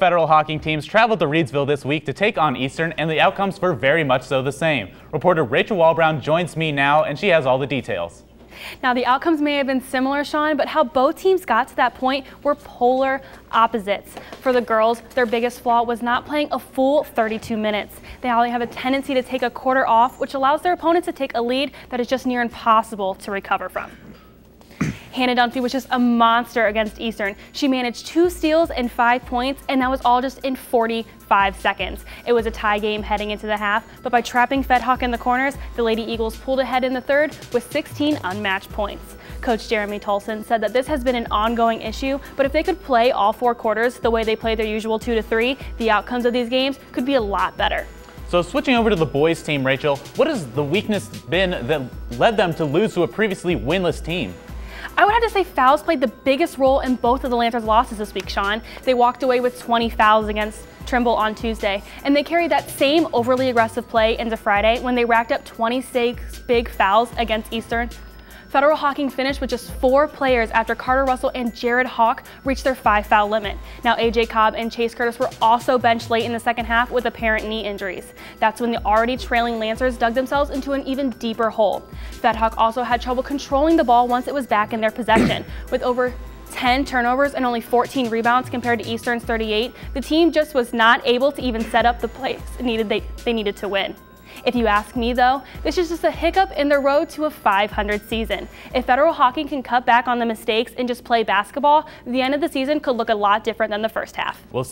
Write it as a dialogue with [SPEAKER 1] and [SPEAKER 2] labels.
[SPEAKER 1] Federal Hocking teams traveled to Reedsville this week to take on Eastern, and the outcomes were very much so the same. Reporter Rachel Wallbrown joins me now, and she has all the details.
[SPEAKER 2] Now, the outcomes may have been similar, Sean, but how both teams got to that point were polar opposites. For the girls, their biggest flaw was not playing a full 32 minutes. They only have a tendency to take a quarter off, which allows their opponents to take a lead that is just near impossible to recover from. Hannah Dunphy was just a monster against Eastern. She managed 2 steals and 5 points, and that was all just in 45 seconds. It was a tie game heading into the half, but by trapping Fed Hock in the corners, the Lady Eagles pulled ahead in the third with 16 unmatched points. Coach Jeremy Tolson said that this has been an ongoing issue, but if they could play all 4 quarters the way they play their usual 2 to 3, the outcomes of these games could be a lot better.
[SPEAKER 1] So switching over to the boys team, Rachel, what has the weakness been that led them to lose to a previously winless team?
[SPEAKER 2] I would have to say fouls played the biggest role in both of the Lancers' losses this week, Sean. They walked away with 20 fouls against Trimble on Tuesday, and they carried that same overly aggressive play into Friday when they racked up 26 big fouls against Eastern. Federal Hocking finished with just 4 players after Carter Russell and Jared Hawk reached their 5-foul limit. Now, AJ Cobb and Chase Curtis were also benched late in the second half with apparent knee injuries. That's when the already trailing Lancers dug themselves into an even deeper hole. Fed Hock also had trouble controlling the ball once it was back in their possession. With over 10 turnovers and only 14 rebounds compared to Eastern's 38, the team just was not able to even set up the plays they needed to win. If you ask me, though, this is just a hiccup in their road to a 500 season. If Federal Hocking can cut back on the mistakes and just play basketball, the end of the season could look a lot different than the first half.
[SPEAKER 1] We'll see.